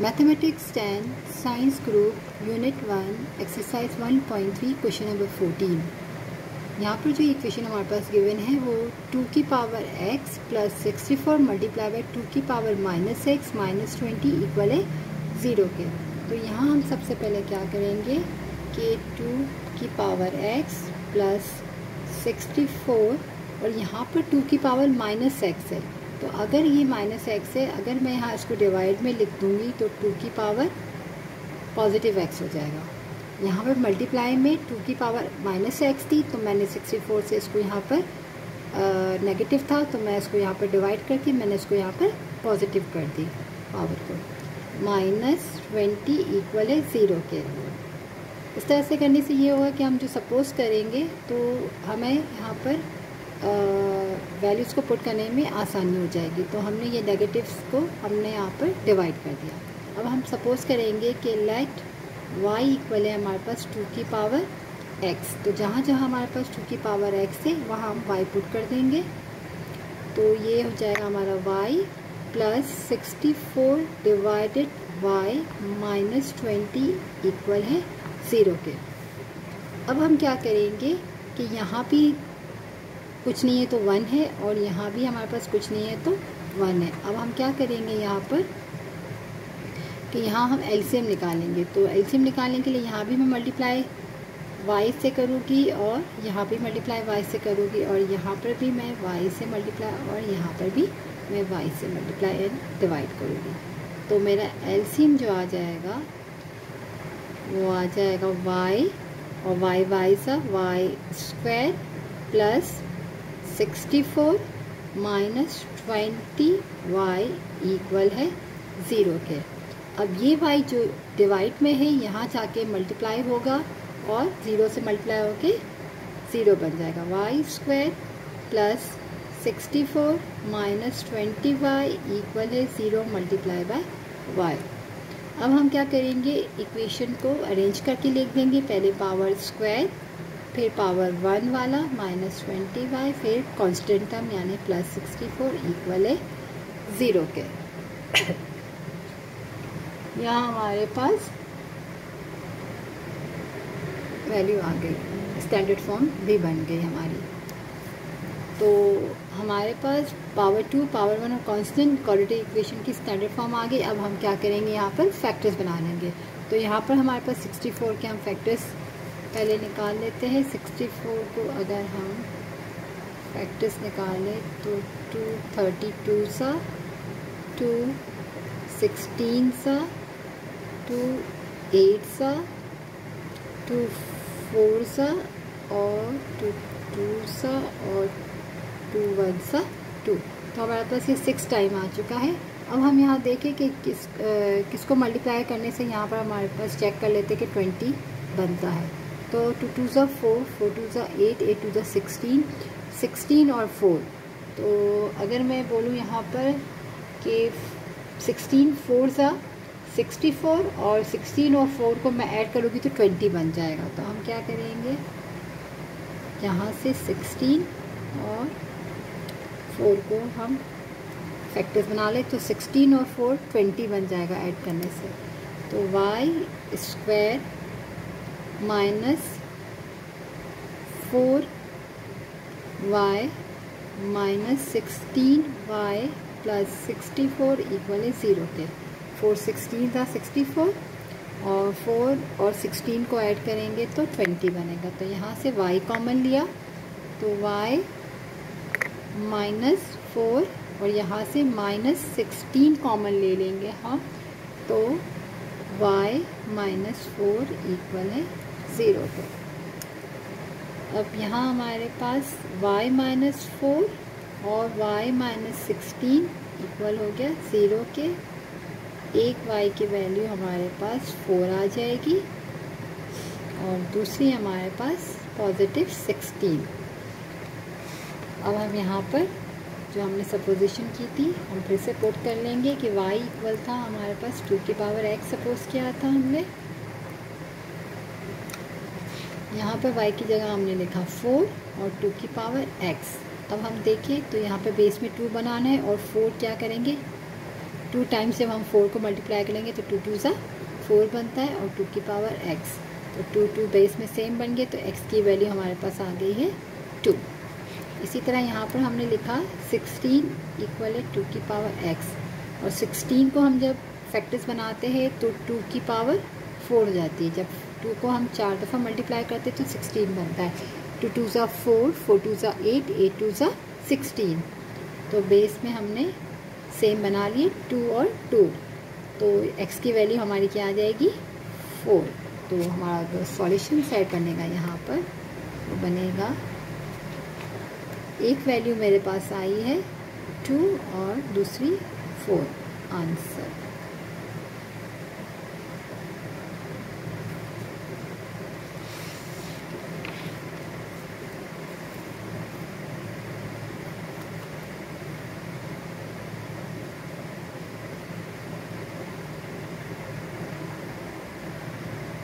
Mathematics 10 science group unit 1 exercise 1.3 question number 14। यहाँ पर जो इक्वेशन हमारे पास गिवन है वो 2 की power x plus 64 multiply by 2 की power minus x minus 20 equal है 0 के। तो यहाँ हम सबसे पहले क्या करेंगे कि 2 की पावर x प्लस 64 और यहाँ पर 2 की पावर माइनस एक्स है, तो अगर ये माइनस एक्स है, अगर मैं यहाँ इसको डिवाइड में लिख दूँगी तो 2 की पावर पॉजिटिव एक्स हो जाएगा। यहाँ पर मल्टीप्लाई में 2 की पावर माइनस एक्स थी, तो मैंने 64 से इसको यहाँ पर नेगेटिव था तो मैं इसको यहाँ पर डिवाइड करके मैंने इसको यहाँ पर पॉजिटिव कर दी पावर को। माइनस 20 इक्वल है 0 के। इस तरह से करने से ये होगा कि हम जो सपोज़ करेंगे तो हमें यहाँ पर वैल्यूज़ को पुट करने में आसानी हो जाएगी। तो हमने ये नेगेटिव्स को हमने यहाँ पर डिवाइड कर दिया। अब हम सपोज़ करेंगे कि लेट y इक्वल है हमारे पास 2 की पावर x, तो जहाँ जहाँ हमारे पास 2 की पावर x है वहाँ हम y पुट कर देंगे। तो ये हो जाएगा हमारा y plus 64 divided y minus 20 equal है 0 के। अब हम क्या करेंगे कि यहाँ भी कुछ नहीं है तो 1 है और यहाँ भी हमारे पास कुछ नहीं है तो 1 है। अब हम क्या करेंगे यहाँ पर कि यहाँ हम एलसीएम निकालेंगे। तो एलसीएम निकालने के लिए यहाँ भी मैं मल्टीप्लाई y से करूँगी और यहाँ भी मल्टीप्लाई y से करूँगी और यहाँ पर भी मैं y से मल्टीप्लाई और यहाँ पर भी मैं y से मल्टीप्लाई एंड डिवाइड करूँगी। तो मेरा एलसीएम जो आ जाएगा वो आ जाएगा y और y सा y square plus 64 minus 20y equal है 0 के। अब ये y जो डिवाइड में है यहाँ जाके मल्टीप्लाई होगा और 0 से मल्टीप्लाई होके 0 बन जाएगा। y square plus 64 minus 20y equal है 0 मल्टीप्लाई बाय y। अब हम क्या करेंगे, इक्वेशन को अरेंज करके लिख देंगे। पहले पावर स्क्वायर, फिर पावर 1 वाला माइनस 20y, फिर कांस्टेंट टर्म यानी प्लस 64 इक्वल है 0 के। यहाँ हमारे पास वैल्यू आ गई, स्टैंडर्ड फॉर्म भी बन गई हमारी। तो हमारे पास पावर 2, पावर 1 और कांस्टेंट क्वाड्रेटिक इक्वेशन की स्टैंडर्ड फॉर्म आ गई। अब हम क्या करेंगे, यहाँ पर फैक्टर्स बना लेंगे। तो यहाँ पर हमारे पास 64 के हम फैक्टर्स पहले निकाल लेते हैं। 64 को अगर हम फैक्टर्स निकालें तो 232 सा, 216 सा, 28 सा, 24 सा और 22 सा और 21 सा 2। तो हमारे पास ये 6 टाइम आ चुका है। अब हम यहाँ देखें कि किसको मल्टीप्लाई करने से यहाँ पर हमारे पास चेक कर लेते हैं कि 20 बनता है। तो 2 2 ज़ा 4, 4 2 ज़ा 8, 8 2 ज़ा 16, 16 और 4। तो अगर मैं बोलूँ यहाँ पर कि 16 4 ज़ा 64 और 16 और 4 को मैं ऐड करूँगी तो 20 बन जाएगा। तो हम क्या करेंगे, यहाँ से 16 और 4 को हम फैक्टर्स बना ले तो 16 और 4 20 बन जाएगा ऐड करने से। तो y square minus 4y minus 16y plus 64 equal है 0 के। 4 16 था 64 और 4 और 16 को ऐड करेंगे तो 20 बनेगा। तो यहाँ से y कॉमन लिया तो y माइनस 4 और यहाँ से माइनस 16 कॉमन ले लेंगे हम, तो y माइनस 4 इक्वल है 0 के। अब यहाँ हमारे पास y माइनस 4 और y माइनस 16 इक्वल हो गया 0 के। एक y की वैल्यू हमारे पास 4 आ जाएगी और दूसरी हमारे पास पॉजिटिव 16। अब हम यहाँ पर जो हमने सपोजिशन की थी हम फिर से पुट कर लेंगे कि y इक्वल था हमारे पास 2 की पावर x सपोज किया था हमने। यहाँ पर y की जगह हमने लिखा 4 और 2 की पावर x। अब हम देखें तो यहाँ पे बेस में 2 बनाना है और 4 क्या करेंगे 2 टाइम्स जब हम 4 को मल्टीप्लाई करेंगे तो 2 2 ज़ा 4 बनता है और 2 की पावर x, तो 2 बेस में सेम बन गए, तो x की वैल्यू हमारे पास आ गई है 2। इसी तरह यहाँ पर हमने लिखा 16 इक्वल है 2 की पावर x, और 16 को हम जब फैक्टर्स बनाते हैं तो 2 की पावर 4 हो जाती है। जब 2 को हम 4 दफ़ा मल्टीप्लाई करते हैं तो 16 बनता है। 2 2 ज़ा 4, 4 2 ज़ा 8, 8 2 ज़ा 16। तो बेस में हमने सेम बना लिए 2 और 2, तो x की वैल्यू हमारी क्या आ जाएगी 4। तो हमारा जो सॉल्यूशन सेट बनेगा यहाँ पर वो बनेगा, एक वैल्यू मेरे पास आई है 2 और दूसरी 4 आंसर।